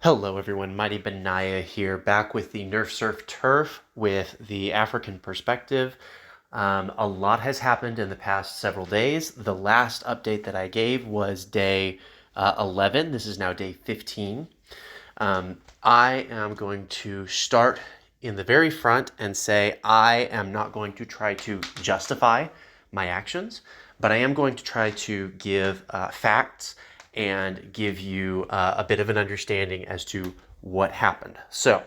Hello everyone, Mighty Benaya here, back with the Nerf Surf Turf with the African perspective. A lot has happened in the past several days. The last update that I gave was day 11. This is now day 15. I am going to start in the very front and say I am not going to try to justify my actions, but I am going to try to give facts and give you a bit of an understanding as to what happened. So,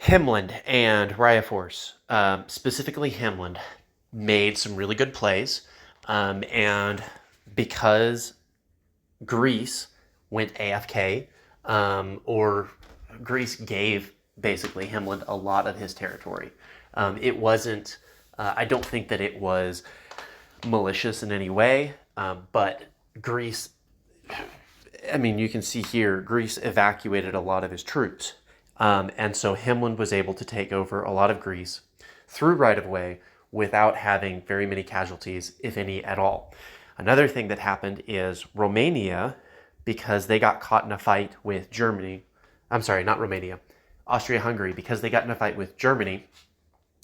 Himland and Ryaforce, specifically Himland, made some really good plays. And because Greece went AFK, or Greece gave basically Himland a lot of his territory. It wasn't, I don't think that it was malicious in any way, but Greece, I mean, you can see here, Greece evacuated a lot of his troops. And so Himland was able to take over a lot of Greece through right of way without having very many casualties, if any at all. Another thing that happened is Romania, because they got caught in a fight with Germany, I'm sorry, not Romania, Austria-Hungary, because they got in a fight with Germany,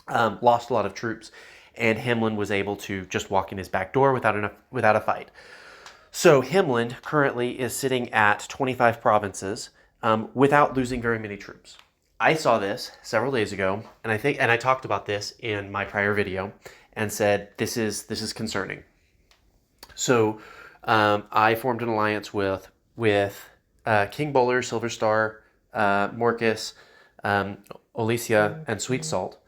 lost a lot of troops, and Himland was able to just walk in his back door without a fight. So Himland currently is sitting at 25 provinces without losing very many troops. I saw this several days ago, and I talked about this in my prior video, and said this is concerning. So I formed an alliance with King Bowler, Silver Star, Morcus, Olicia, and Sweet Salt.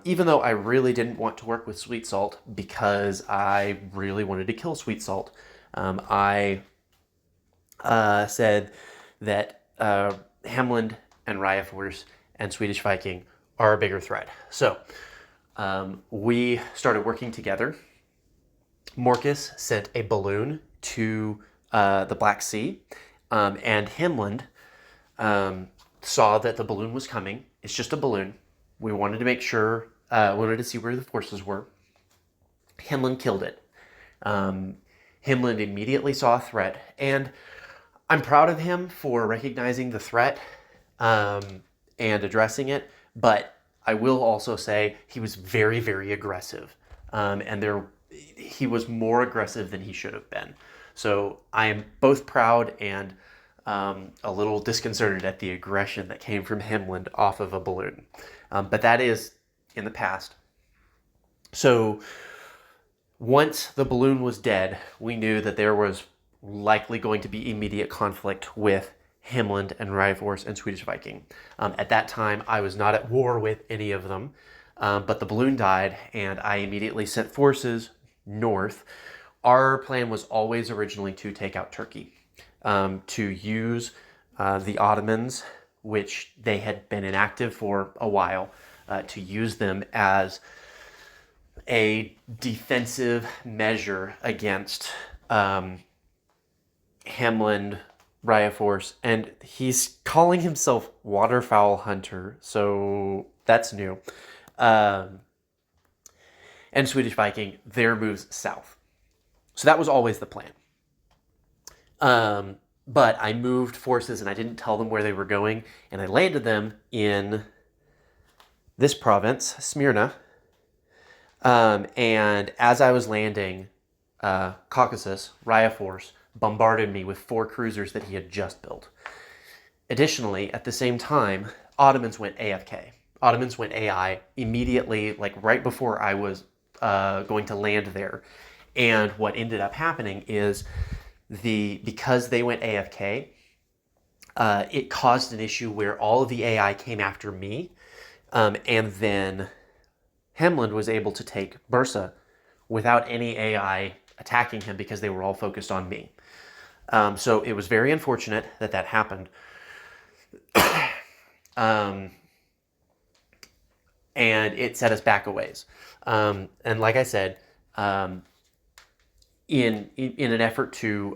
Even though I really didn't want to work with Sweet Salt because I really wanted to kill Sweet Salt, I said that Hemland and Ryaforce and Swedish Viking are a bigger threat. So we started working together. Morcus sent a balloon to the Black Sea, and Hemland saw that the balloon was coming. It's just a balloon. We wanted to make sure, wanted to see where the forces were. Hemland killed it. Himland immediately saw a threat, and I'm proud of him for recognizing the threat and addressing it, but I will also say he was very, very aggressive, and he was more aggressive than he should have been. So I am both proud and a little disconcerted at the aggression that came from Himland off of a balloon. But that is in the past. So once the balloon was dead, we knew that there was likely going to be immediate conflict with Himland and Ryaforce and Swedish Viking. At that time, I was not at war with any of them, but the balloon died, and I immediately sent forces north. Our plan was always originally to take out Turkey, to use the Ottomans, which they had been inactive for a while, to use them as a defensive measure against Hemland, Ryaforce, and he's calling himself Waterfowl Hunter, so that's new. And Swedish Viking, their moves south. So that was always the plan. But I moved forces and I didn't tell them where they were going, and I landed them in this province, Smyrna. And as I was landing, Caucasus, Ryaforce, bombarded me with 4 cruisers that he had just built. Additionally, at the same time, Ottomans went AFK. Ottomans went AI immediately, like right before I was going to land there. And what ended up happening is because they went AFK, it caused an issue where all of the AI came after me, and then Hemland was able to take Bursa without any AI attacking him because they were all focused on me. So it was very unfortunate that that happened. And it set us back a ways. And like I said, in an effort to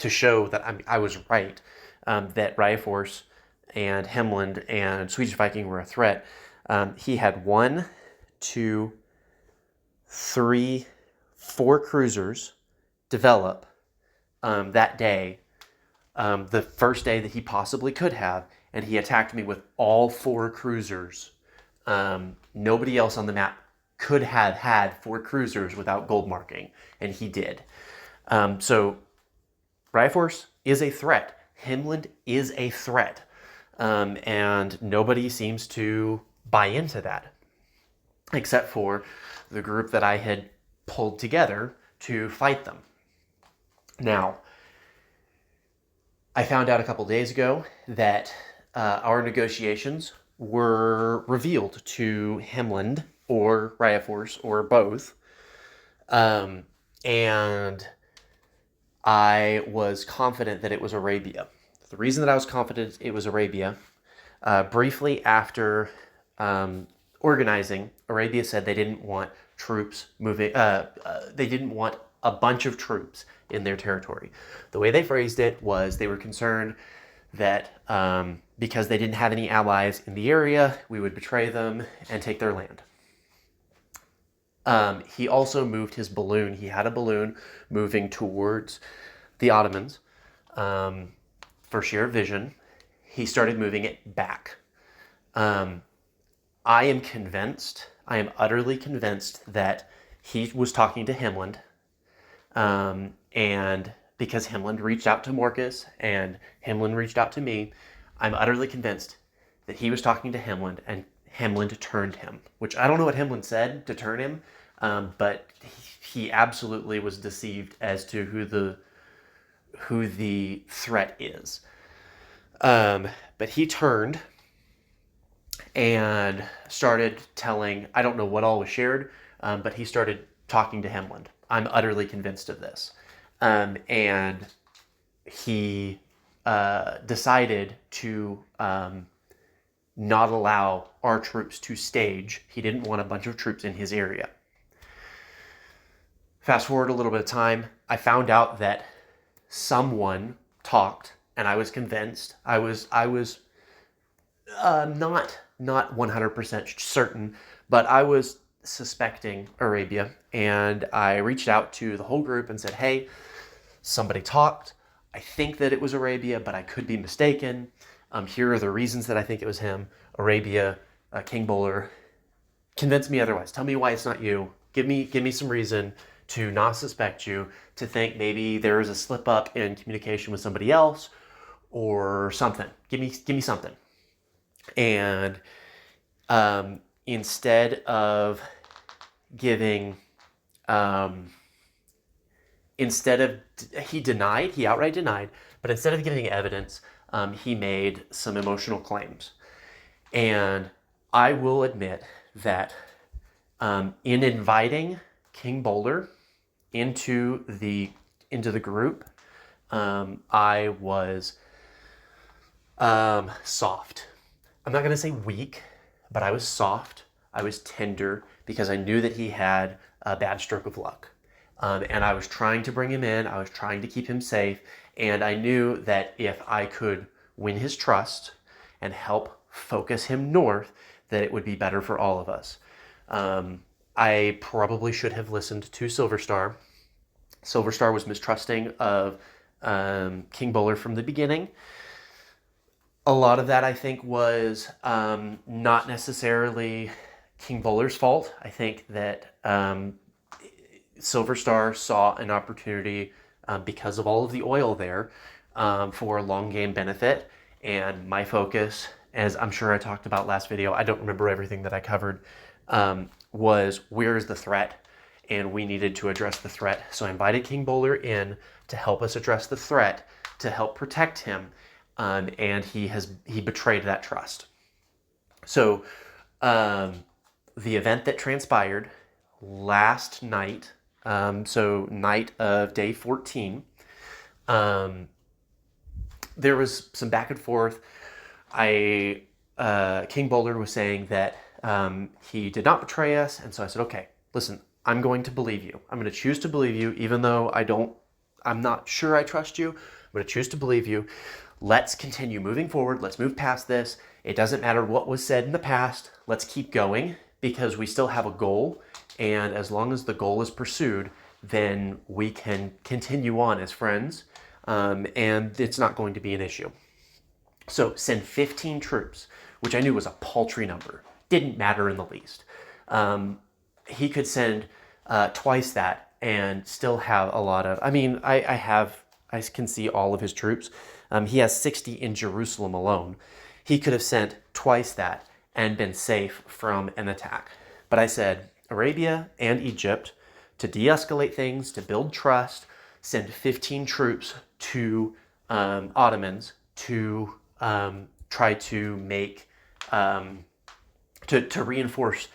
show that I was right, that Ryaforce and Hemland and Swedish Viking were a threat, he had 1, 2, 3, 4 cruisers develop that day the first day that he possibly could have, and he attacked me with all 4 cruisers. Nobody else on the map could have had 4 cruisers without gold marking, and he did. So Riot Force is a threat. Himland is a threat. And nobody seems to buy into that, except for the group that I had pulled together to fight them. Now, I found out a couple days ago that our negotiations were revealed to Himland or Riot Force or both. And I was confident that it was Arabia. The reason that I was confident it was Arabia, briefly after organizing, Arabia said they didn't want troops moving, they didn't want a bunch of troops in their territory. The way they phrased it was they were concerned that because they didn't have any allies in the area, we would betray them and take their land. He also moved his balloon. He had a balloon moving towards the Ottomans for sheer vision. He started moving it back. I am convinced, I am utterly convinced that he was talking to Himland. And because Himland reached out to Morcus and Himland reached out to me, I'm utterly convinced that he was talking to Himland and Himland turned him, which I don't know what Himland said to turn him, but he absolutely was deceived as to who the threat is. But he turned and started telling, I don't know what all was shared, but he started talking to Himland. I'm utterly convinced of this. And he decided to not allow our troops to stage. He didn't want a bunch of troops in his area. Fast forward a little bit of time, I found out that someone talked, and I was convinced. I was not 100% certain, but I was suspecting Arabia, and I reached out to the whole group and said, hey, somebody talked. I think that it was Arabia, but I could be mistaken. Here are the reasons that I think it was him. Arabia, King Bowler, convince me otherwise. Tell me why it's not you. Give me some reason to not suspect you, to think maybe there is a slip up in communication with somebody else or something. Give me something. And instead of giving, he outright denied, but instead of giving evidence, he made some emotional claims. And I will admit that in inviting King Bowler into the group, I was soft. I'm not going to say weak, but I was soft. I was tender because I knew that he had a bad stroke of luck. And I was trying to bring him in. I was trying to keep him safe. And I knew that if I could win his trust and help focus him north, that it would be better for all of us. I probably should have listened to Silver Star. Silver Star was mistrusting of King Bowler from the beginning. A lot of that, I think, was not necessarily King Bowler's fault. I think that Silver Star saw an opportunity because of all of the oil there for long game benefit. And my focus, as I'm sure I talked about last video, I don't remember everything that I covered, was where is the threat? And we needed to address the threat. So I invited King Bowler in to help us address the threat, to help protect him. And he betrayed that trust. So the event that transpired last night, so night of day 14, there was some back and forth. King Bowler was saying that he did not betray us, and so I said, okay, listen, I'm going to believe you. I'm going to choose to believe you, even though I'm not sure I trust you. I'm going to choose to believe you. Let's continue moving forward. Let's move past this. It doesn't matter what was said in the past. Let's keep going because we still have a goal. And as long as the goal is pursued, then we can continue on as friends. and it's not going to be an issue. So send 15 troops, which I knew was a paltry number. Didn't matter in the least. He could send twice that and still have a lot of, I can see all of his troops. He has 60 in Jerusalem alone. He could have sent twice that and been safe from an attack. But I said, Arabia and Egypt, to de-escalate things, to build trust, send 15 troops to Ottomans to try to make, to reinforce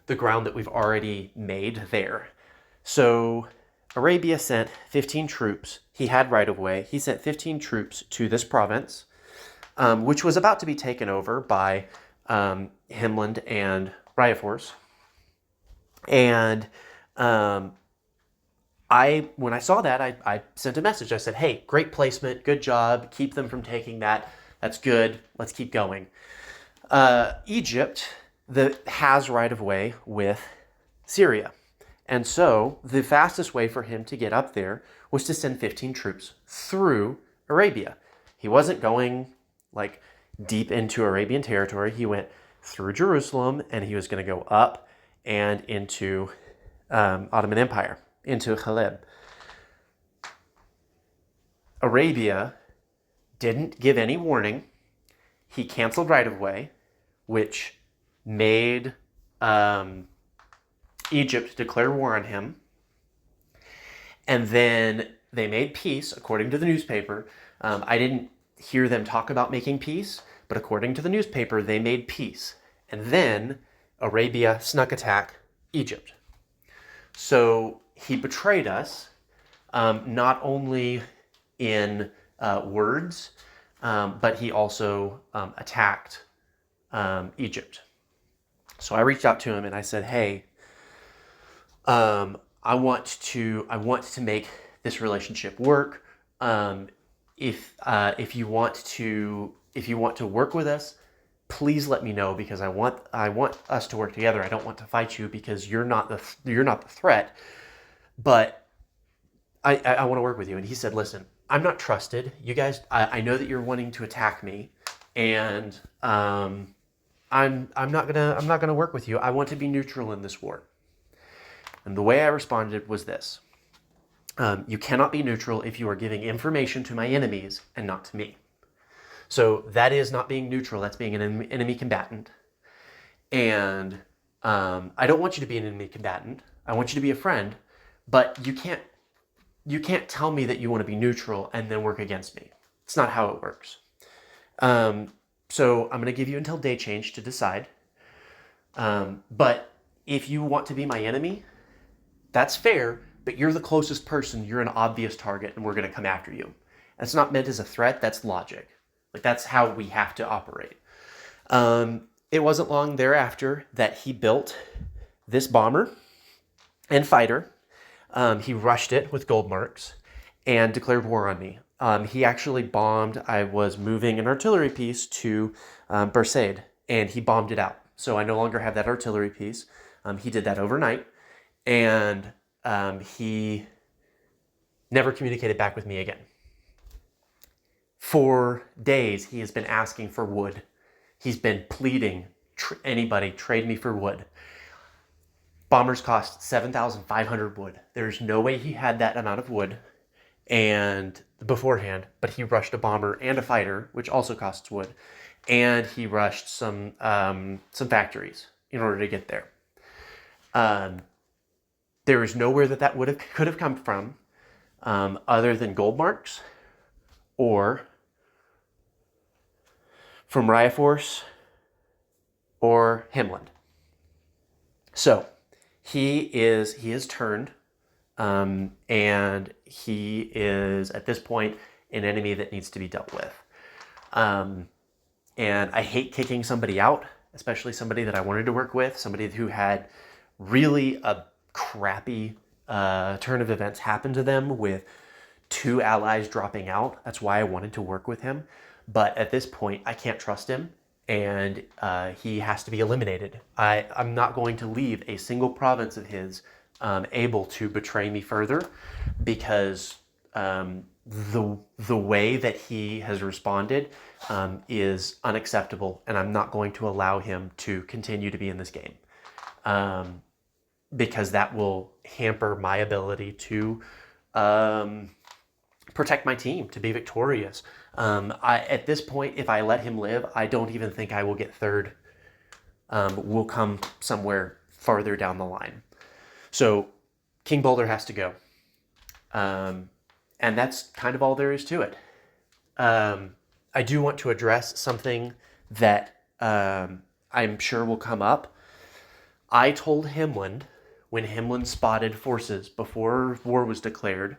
the ground that we've already made there. So Arabia sent 15 troops. He had right of way. He sent 15 troops to this province, which was about to be taken over by Himland and Riafors. And when I saw that, I sent a message. I said, hey, great placement, good job. Keep them from taking that. That's good. Let's keep going. Egypt has right of way with Syria. And so the fastest way for him to get up there was to send 15 troops through Arabia. He wasn't going like deep into Arabian territory. He went through Jerusalem and he was going to go up and into Ottoman Empire, into Khalib. Arabia didn't give any warning. He canceled right of way, which made Egypt declare war on him. And then they made peace, according to the newspaper. I didn't hear them talk about making peace, but according to the newspaper, they made peace. And then Arabia snuck attack Egypt. So he betrayed us, not only in words, but he also attacked Egypt. So I reached out to him and I said, hey, I want to make this relationship work. If you want to work with us, please let me know, because I want us to work together. I don't want to fight you because you're not the threat, but I want to work with you. And he said, listen, I'm not trusted. You guys, I know that you're wanting to attack me, and I'm not gonna work with you. I want to be neutral in this war. And the way I responded was this. You cannot be neutral if you are giving information to my enemies and not to me. So that is not being neutral. That's being an enemy combatant. And I don't want you to be an enemy combatant. I want you to be a friend. But you can't tell me that you want to be neutral and then work against me. It's not how it works. So I'm going to give you until day change to decide. But if you want to be my enemy, that's fair, but you're the closest person. You're an obvious target, and we're going to come after you. That's not meant as a threat. That's logic. Like, that's how we have to operate. It wasn't long thereafter that he built this bomber and fighter. He rushed it with gold marks and declared war on me. He actually bombed. I was moving an artillery piece to Bursaid, and he bombed it out. So I no longer have that artillery piece. He did that overnight, and he never communicated back with me again. For days, he has been asking for wood. He's been pleading, anybody, trade me for wood. Bombers cost 7,500 wood. There's no way he had that amount of wood and beforehand, but he rushed a bomber and a fighter, which also costs wood, and he rushed some factories in order to get there. There is nowhere that could have come from other than gold marks or from Riafors or Himland. So he is turned, and he is at this point an enemy that needs to be dealt with. And I hate kicking somebody out, especially somebody that I wanted to work with, somebody who had really a crappy turn of events happen to them with 2 allies dropping out. That's why I wanted to work with him. But at this point, I can't trust him, and he has to be eliminated. I'm not going to leave a single province of his able to betray me further, because the way that he has responded is unacceptable, and I'm not going to allow him to continue to be in this game, because that will hamper my ability to protect my team, to be victorious. At this point, if I let him live, I don't even think I will get third. We'll come somewhere farther down the line. So King Boulder has to go. And that's kind of all there is to it. I do want to address something that I'm sure will come up. I told Himland, when Himland spotted forces before war was declared,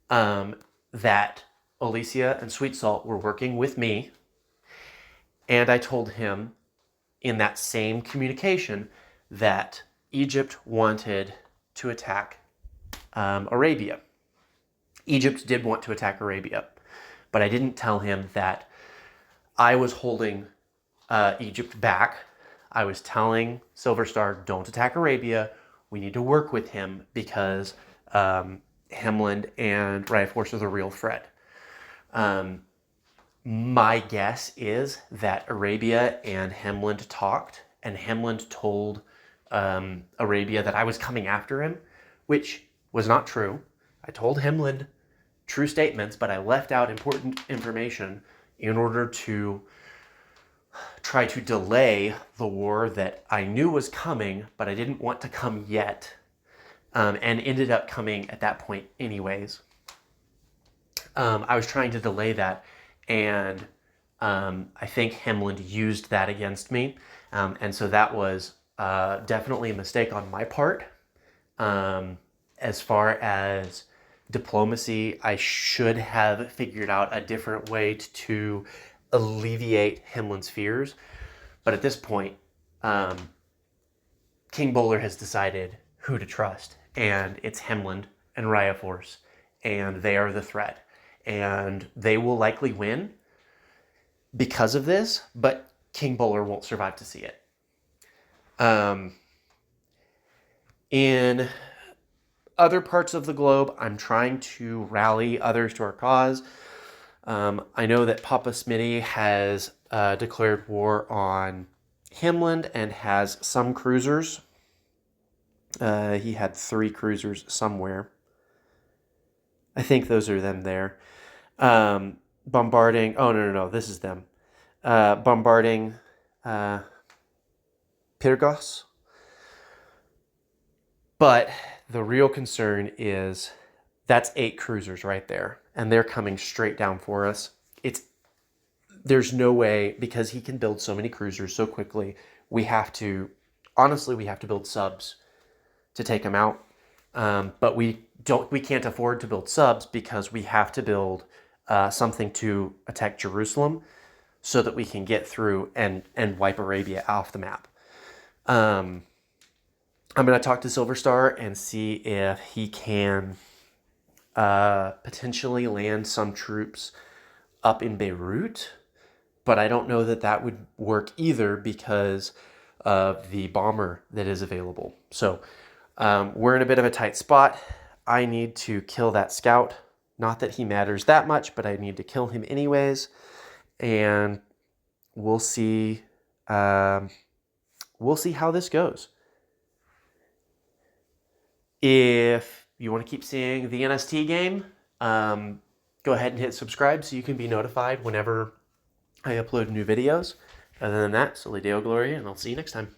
that Alicia and Sweet Salt were working with me. And I told him in that same communication that Egypt wanted to attack Arabia. Egypt did want to attack Arabia, but I didn't tell him that I was holding Egypt back. I was telling Silver Star, don't attack Arabia. We need to work with him because Himland and Riot Force are the real threat. My guess is that Arabia and Himland talked, and Himland told Arabia that I was coming after him, which was not true. I told Himland true statements, but I left out important information in order to try to delay the war that I knew was coming, but I didn't want to come yet, and ended up coming at that point anyways. I was trying to delay that, and I think Himland used that against me, and so that was definitely a mistake on my part. As far as diplomacy, I should have figured out a different way to alleviate Himland's fears, but at this point, King Bowler has decided who to trust, and it's Himland and Riot Force, and they are the threat. And they will likely win because of this, but King Bowler won't survive to see it. In other parts of the globe, I'm trying to rally others to our cause. I know that Papa Smitty has declared war on Himland and has some cruisers. He had 3 cruisers somewhere. I think those are them there. Bombarding. Oh, no. This is them. Bombarding Pyrgos. But the real concern is that's 8 cruisers right there. And they're coming straight down for us. There's no way, because he can build so many cruisers so quickly, we have to build subs to take him out. But we can't afford to build subs because we have to build something to attack Jerusalem so that we can get through and wipe Arabia off the map. I'm going to talk to Silver Star and see if he can potentially land some troops up in Beirut, but I don't know that that would work either because of the bomber that is available. So we're in a bit of a tight spot. I need to kill that scout. Not that he matters that much, but I need to kill him anyways. And we'll see. We'll see how this goes. If you want to keep seeing the NST game, go ahead and hit subscribe so you can be notified whenever I upload new videos. Other than that, Soli Deo Gloria, and I'll see you next time.